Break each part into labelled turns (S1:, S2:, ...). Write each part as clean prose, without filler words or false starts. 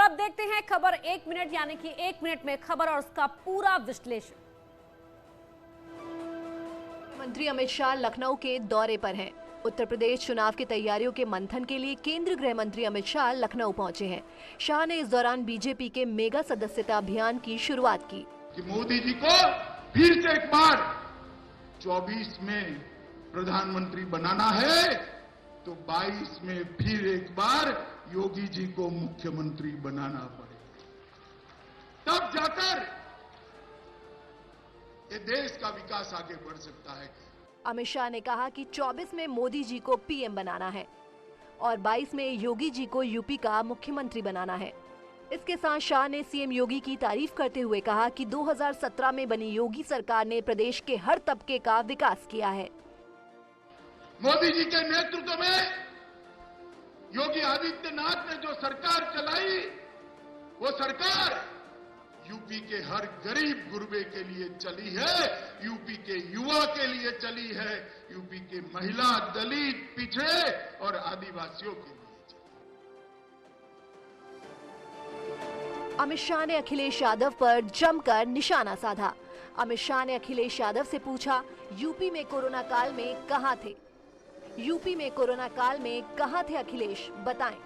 S1: अब देखते हैं खबर 1 मिनट, यानी कि 1 मिनट में खबर और उसका पूरा विश्लेषण।
S2: मंत्री अमित शाह लखनऊ के दौरे पर हैं। उत्तर प्रदेश चुनाव की तैयारियों के मंथन के लिए केंद्रीय गृह मंत्री अमित शाह लखनऊ पहुंचे हैं। शाह ने इस दौरान बीजेपी के मेगा सदस्यता अभियान की शुरुआत की।
S3: कि मोदी जी को फिर से एक बार 24 में प्रधानमंत्री बनाना है तो 22 में फिर एक बार योगी जी को मुख्यमंत्री बनाना पड़ेगा, तब जाकर ये देश का विकास आगे बढ़ सकता है।
S2: अमित शाह ने कहा कि 24 में मोदी जी को पीएम बनाना है और 22 में योगी जी को यूपी का मुख्यमंत्री बनाना है। इसके साथ शाह ने सीएम योगी की तारीफ करते हुए कहा कि 2017 में बनी योगी सरकार ने प्रदेश के हर तबके का विकास किया है।
S3: मोदी जी के नेतृत्व में योगी आदित्यनाथ ने जो सरकार चलाई, वो सरकार यूपी के हर गरीब गुरबे के लिए चली है, यूपी के युवा के लिए चली है, यूपी के महिला, दलित, पिछड़े और आदिवासियों के लिए चली।
S2: अमित शाह ने अखिलेश यादव पर जमकर निशाना साधा। अमित शाह ने अखिलेश यादव से पूछा, यूपी में कोरोना काल में कहां थे? यूपी में कोरोना काल में कहां थे अखिलेश, बताएं।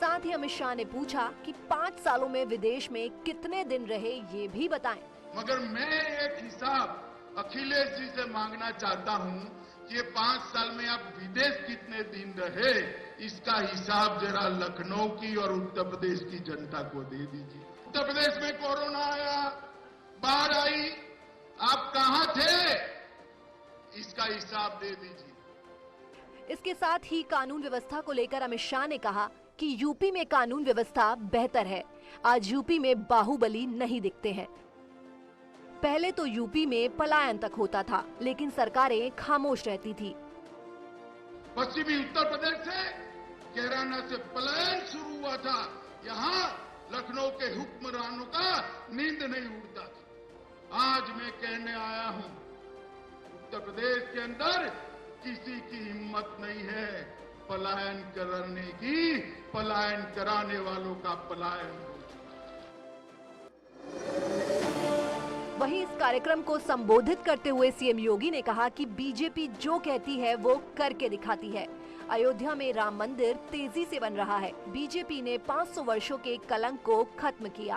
S2: साथ ही अमित शाह ने पूछा कि 5 सालों में विदेश में कितने दिन रहे, ये भी बताएं।
S3: मगर मैं एक हिसाब अखिलेश जी से मांगना चाहता हूं कि ये 5 साल में आप विदेश कितने दिन रहे, इसका हिसाब जरा लखनऊ की और उत्तर प्रदेश की जनता को दे दीजिए। उत्तर प्रदेश में कोरोना आया, बाढ़ आई, आप कहां थे, इसका हिसाब दे दीजिए।
S2: इसके साथ ही कानून व्यवस्था को लेकर अमित शाह ने कहा कि यूपी में कानून व्यवस्था बेहतर है। आज यूपी में बाहुबली नहीं दिखते हैं। पहले तो यूपी में पलायन तक होता था, लेकिन सरकारें खामोश रहती थी।
S3: पश्चिमी उत्तर प्रदेश से कैराना से पलायन शुरू हुआ था। यहाँ लखनऊ के हुक्मरानों का नींद नहीं उड़ता था। आज मैं कहने आया हूं, उत्तर प्रदेश के अंदर किसी की हिम्मत नहीं है पलायन करने की, पलायन कराने वालों का पलायन हो चुका।
S2: वहीं इस कार्यक्रम को संबोधित करते हुए सीएम योगी ने कहा कि बीजेपी जो कहती है वो करके दिखाती है। अयोध्या में राम मंदिर तेजी से बन रहा है। बीजेपी ने 500 वर्षों के कलंक को खत्म किया।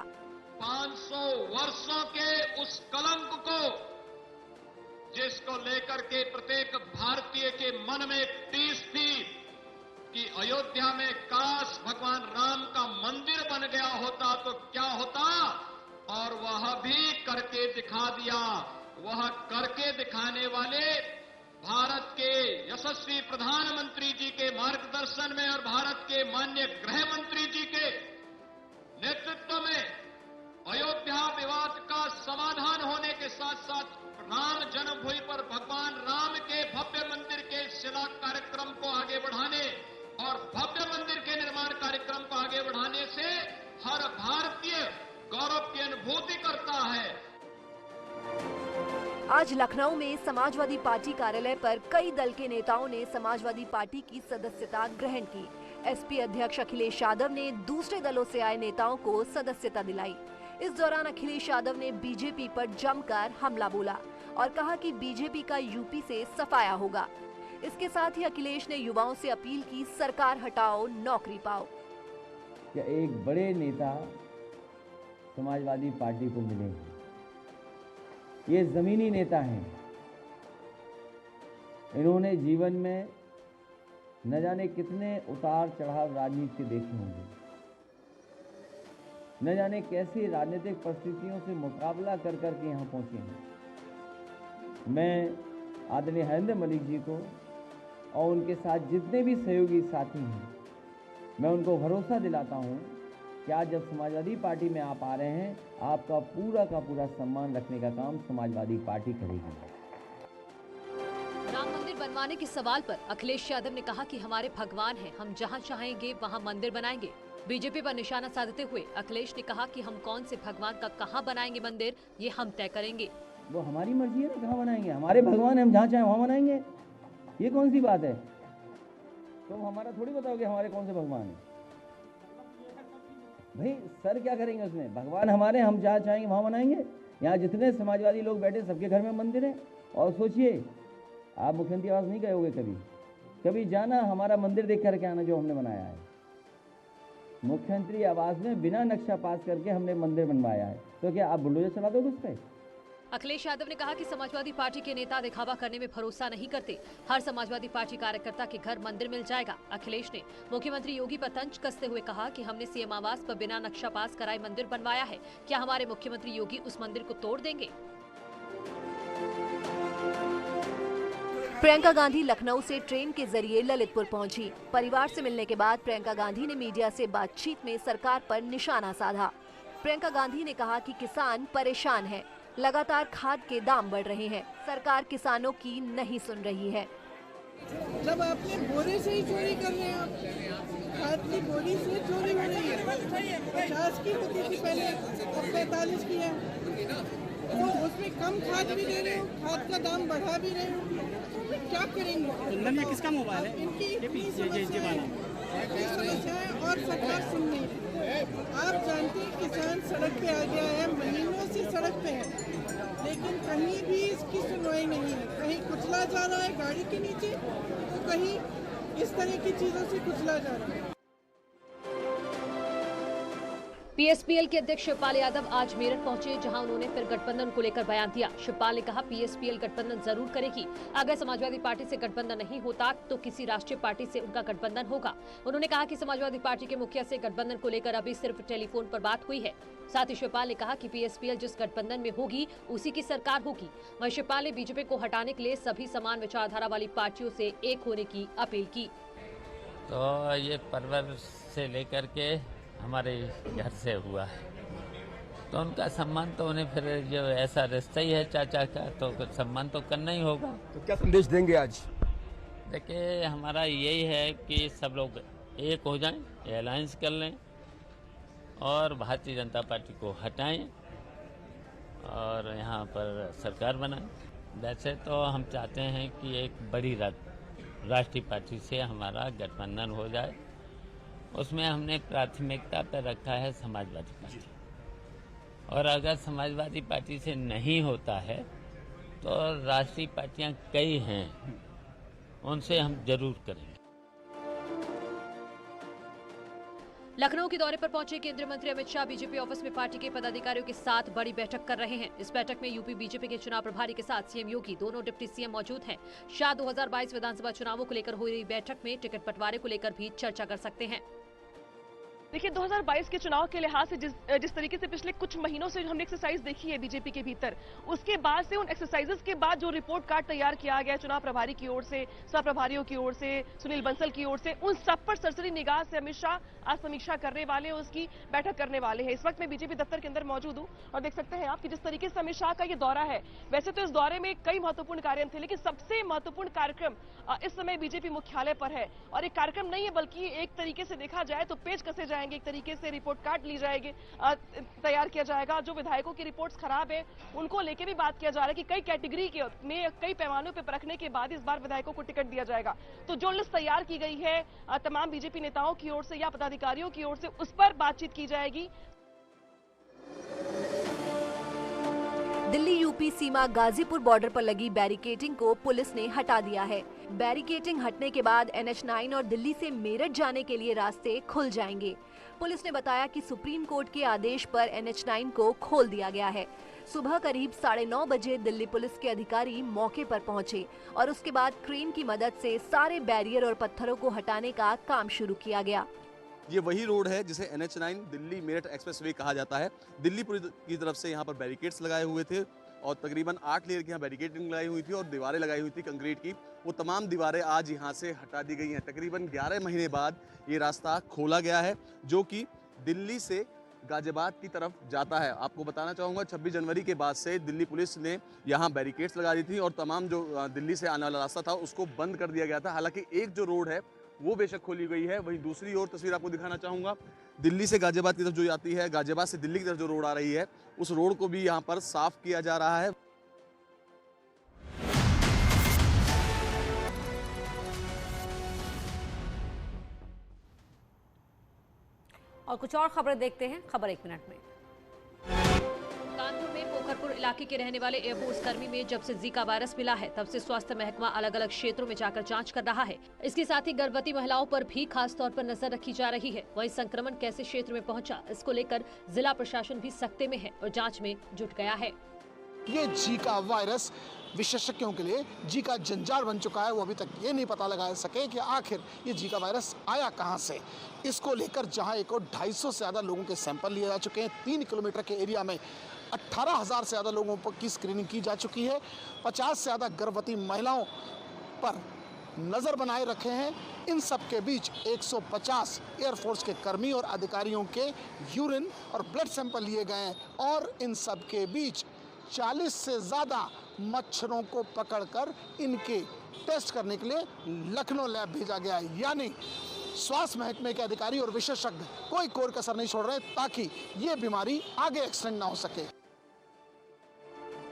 S4: 500 वर्षों के उस कलंक को, जिसको लेकर के प्रत्येक भारतीय के मन में टीस थी कि अयोध्या में काश भगवान राम का मंदिर बन गया होता तो क्या होता, और वह भी करके दिखा दिया। वह करके दिखाने वाले भारत के यशस्वी प्रधानमंत्री जी के मार्गदर्शन में और भारत के माननीय गृह मंत्री जी के नेतृत्व में अयोध्या विवाद का समाधान होने के साथ साथ राम जन्मभूमि पर भगवान राम के भव्य मंदिर के शिला कार्यक्रम को आगे बढ़ाने और भव्य मंदिर के निर्माण कार्यक्रम को आगे बढ़ाने से हर भारतीय गौरव की अनुभूति करता है।
S2: आज लखनऊ में समाजवादी पार्टी कार्यालय पर कई दल के नेताओं ने समाजवादी पार्टी की सदस्यता ग्रहण की। एसपी अध्यक्ष अखिलेश यादव ने दूसरे दलों से आए नेताओं को सदस्यता दिलाई। इस दौरान अखिलेश यादव ने बीजेपी पर जमकर हमला बोला और कहा कि बीजेपी का यूपी से सफाया होगा। इसके साथ ही अखिलेश ने युवाओं से अपील की, सरकार हटाओ, नौकरी पाओ।
S5: क्या एक बड़े नेता समाजवादी पार्टी को मिले हैं? ये जमीनी नेता हैं। इन्होंने जीवन में न जाने कितने उतार चढ़ाव राजनीति के देखे होंगे, न जाने कैसी राजनीतिक परिस्थितियों से मुकाबला कर करके यहाँ पहुँचे हैं। मैं आदरणीय हरेंद्र मलिक जी को और उनके साथ जितने भी सहयोगी साथी हैं, मैं उनको भरोसा दिलाता हूँ कि आज जब समाजवादी पार्टी में आप आ रहे हैं, आपका पूरा का पूरा सम्मान रखने का काम समाजवादी पार्टी करेगी।
S6: राम मंदिर बनवाने के सवाल पर अखिलेश यादव ने कहा कि हमारे भगवान हैं, हम जहां चाहेंगे वहां मंदिर बनाएंगे। बीजेपी पर निशाना साधते हुए अखिलेश ने कहा कि हम कौन से भगवान का कहां बनाएंगे मंदिर, ये हम तय करेंगे।
S5: वो हमारी मर्जी है ना, कहाँ बनाएंगे, हमारे भगवान है, हम जहाँ चाहें वहाँ बनाएंगे। ये कौन सी बात है? तो हमारा थोड़ी बताओगे हमारे कौन से भगवान है। भाई सर क्या करेंगे उसमें? भगवान हमारे, हम जहाँ चाहेंगे वहाँ मनाएंगे। यहाँ जितने समाजवादी लोग बैठे सबके घर में मंदिर है। और सोचिए, आप मुख्यमंत्री आवास नहीं गए होगे कभी, कभी जाना, हमारा मंदिर देख करके आना जो हमने बनाया है। मुख्यमंत्री आवास में बिना नक्शा पास करके हमने मंदिर बनवाया है, तो क्या आप बुलडोजर चला दोगे उस पर?
S6: अखिलेश यादव ने कहा कि समाजवादी पार्टी के नेता दिखावा करने में भरोसा नहीं करते। हर समाजवादी पार्टी कार्यकर्ता के घर मंदिर मिल जाएगा। अखिलेश ने मुख्यमंत्री योगी पर तंज कसते हुए कहा कि हमने सीएम आवास पर बिना नक्शा पास कराए मंदिर बनवाया है। क्या हमारे मुख्यमंत्री योगी उस मंदिर को तोड़ देंगे?
S2: प्रियंका गांधी लखनऊ से ट्रेन के जरिए ललितपुर पहुंची। परिवार से मिलने के बाद प्रियंका गांधी ने मीडिया से बातचीत में सरकार पर निशाना साधा। प्रियंका गांधी ने कहा कि किसान परेशान है, लगातार खाद के दाम बढ़ रहे हैं, सरकार किसानों की नहीं सुन रही है।
S7: जब आपने बोरे से ही चोरी कर रहे हैं, आप खाद की बोरी से चोरी हो रही है। 50 की होती थी पहले, अब 45 की है। तो उसमें कम खाद भी दे रहे हो, खाद का दाम बढ़ा भी रहे हो, तो क्या करेंगे?
S8: किसका मोबाइल है?
S7: इनकी समस्याएं और सरकार सुन नहीं रही। आप जानते हैं किसान सड़क पे आ गया है, महीनों से सड़क पे है, लेकिन कहीं भी इसकी सुनवाई नहीं है। कहीं कुचला जा रहा है गाड़ी के नीचे, तो कहीं इस तरह की चीजों से कुचला जा रहा है।
S6: पीएसपीएल के अध्यक्ष शिवपाल यादव आज मेरठ पहुंचे, जहां उन्होंने फिर गठबंधन को लेकर बयान दिया। शिवपाल ने कहा पीएसपीएल गठबंधन जरूर करेगी। अगर समाजवादी पार्टी से गठबंधन नहीं होता तो किसी राष्ट्रीय पार्टी से उनका गठबंधन होगा। उन्होंने कहा कि समाजवादी पार्टी के मुखिया से गठबंधन को लेकर अभी सिर्फ टेलीफोन पर बात हुई है। साथ ही शिवपाल ने कहा कि पीएसपीएल जिस गठबंधन में होगी उसी की सरकार होगी। वहीं शिवपाल ने बीजेपी को हटाने के लिए सभी समान विचारधारा वाली पार्टियों से एक होने की अपील की।
S9: तो ये परवर से लेकर के हमारे घर से हुआ है, तो उनका सम्मान तो उन्हें, फिर जो ऐसा रिश्ता ही है चाचा का, तो सम्मान तो करना ही होगा।
S8: तो क्या संदेश देंगे आज?
S9: देखिए, हमारा यही है कि सब लोग एक हो जाएं, अलायंस कर लें और भारतीय जनता पार्टी को हटाएं और यहाँ पर सरकार बनाएं। वैसे तो हम चाहते हैं कि एक बड़ी राष्ट्रीय पार्टी से हमारा गठबंधन हो जाए। उसमें हमने प्राथमिकता पर रखा है समाजवादी पार्टी, और अगर समाजवादी पार्टी से नहीं होता है तो राष्ट्रीय पार्टियां कई हैं, उनसे हम जरूर करेंगे।
S6: लखनऊ के दौरे पर पहुंचे केंद्रीय मंत्री अमित शाह बीजेपी ऑफिस में पार्टी के पदाधिकारियों के साथ बड़ी बैठक कर रहे हैं। इस बैठक में यूपी बीजेपी के चुनाव प्रभारी के साथ सीएम योगी, दोनों डिप्टी सीएम मौजूद हैं। शाह 2022 विधानसभा चुनावों को लेकर हुई बैठक में टिकट बंटवारे को लेकर भी चर्चा कर सकते हैं।
S10: देखिए, 2022 के चुनाव के लिहाज से जिस तरीके से पिछले कुछ महीनों से हमने एक्सरसाइज देखी है बीजेपी के भीतर, उसके बाद से उन एक्सरसाइजेस के बाद जो रिपोर्ट कार्ड तैयार किया गया चुनाव प्रभारी की ओर से, सह प्रभारियों की ओर से, सुनील बंसल की ओर से, उन सब पर सरसरी निगाह से अमित शाह आज समीक्षा करने वाले, उसकी बैठक करने वाले हैं। इस वक्त मैं बीजेपी दफ्तर के अंदर मौजूद हूं और देख सकते हैं आप कि जिस तरीके से अमित शाह का ये दौरा है, वैसे तो इस दौरे में कई महत्वपूर्ण कार्यक्रम थे, लेकिन सबसे महत्वपूर्ण कार्यक्रम इस समय बीजेपी मुख्यालय पर है। और एक कार्यक्रम नहीं है, बल्कि एक तरीके से देखा जाए तो पेज कसे जाएंगे, एक तरीके से रिपोर्ट कार्ड ली जाएगी, तैयार किया जाएगा। जो विधायकों की रिपोर्ट्स खराब है उनको लेके भी बात किया जा रहा है कि कई कैटेगरी के में कई पैमानों पे परखने के बाद इस बार विधायकों को टिकट दिया जाएगा। तो जो लिस्ट तैयार की गई है तमाम बीजेपी नेताओं की ओर से या पदाधिकारियों की ओर से, उस पर बातचीत की जाएगी।
S2: दिल्ली यूपी सीमा गाजीपुर बॉर्डर पर लगी बैरिकेडिंग को पुलिस ने हटा दिया है। बैरिकेडिंग हटने के बाद NH9 और दिल्ली से मेरठ जाने के लिए रास्ते खुल जाएंगे। पुलिस ने बताया कि सुप्रीम कोर्ट के आदेश पर NH9 को खोल दिया गया है। सुबह करीब 9:30 बजे दिल्ली पुलिस के अधिकारी मौके पर पहुंचे और उसके बाद क्रेन की मदद से सारे बैरियर और पत्थरों को हटाने का काम शुरू किया गया।
S11: ये वही रोड है जिसे NH9 दिल्ली मेरठ एक्सप्रेसवे कहा जाता है। दिल्ली पुलिस की तरफ से यहाँ पर बैरिकेड्स लगाए हुए थे और तकरीबन 8 लेयर की यहाँ बैरिकेडिंग लगाई हुई थी और दीवारें लगाई हुई थी कंक्रीट की। वो तमाम दीवारें आज यहाँ से हटा दी गई हैं। तकरीबन 11 महीने बाद ये रास्ता खोला गया है जो कि दिल्ली से गाजियाबाद की तरफ जाता है। आपको बताना चाहूँगा 26 जनवरी के बाद से दिल्ली पुलिस ने यहाँ बैरिकेड्स लगा दी थी और तमाम जो दिल्ली से आने वाला रास्ता था उसको बंद कर दिया गया था। हालांकि एक जो रोड है वो बेशक खोली गई है, वहीं दूसरी ओर तस्वीर आपको दिखाना चाहूँगा। दिल्ली से गाजियाबाद की तरफ जो आती है, गाजियाबाद से दिल्ली की तरफ जो रोड आ रही है, उस रोड को भी यहाँ पर साफ किया जा रहा है।
S1: और कुछ और खबरें देखते हैं खबर 1 मिनट में।
S6: कानपुर में पोखरपुर इलाके के रहने वाले एयरफोर्स कर्मी में जब से जीका वायरस मिला है तब से स्वास्थ्य महकमा अलग अलग क्षेत्रों में जाकर जांच कर रहा है। इसके साथ ही गर्भवती महिलाओं पर भी खास तौर पर नजर रखी जा रही है। वहीं संक्रमण कैसे क्षेत्र में पहुंचा, इसको लेकर जिला प्रशासन भी सख्ते में है और जांच में जुट गया है।
S12: ये जीका वायरस विशेषज्ञों के लिए जीका जंजाल बन चुका है। वो अभी तक ये नहीं पता लगा सके कि आखिर ये जीका वायरस आया कहां से। इसको लेकर जहां एक और 250 से ज्यादा लोगों के सैंपल लिए जा चुके हैं। 3 किलोमीटर के एरिया में 18,000 से ज्यादा लोगों की स्क्रीनिंग की जा चुकी है। 50 से ज्यादा गर्भवती महिलाओं पर नजर बनाए रखे हैं। इन सब के बीच 150 एयरफोर्स के कर्मी और अधिकारियों के यूरिन और ब्लड सैंपल लिए गए हैं और इन सब के बीच 40 से ज़्यादा मच्छरों को पकड़कर इनके टेस्ट करने के लिए लखनऊ लैब भेजा गया है। यानी स्वास्थ्य महकमे के अधिकारी और विशेषज्ञ कोई कोर कसर नहीं छोड़ रहे ताकि ये बीमारी आगे एक्सटेंड ना हो सके।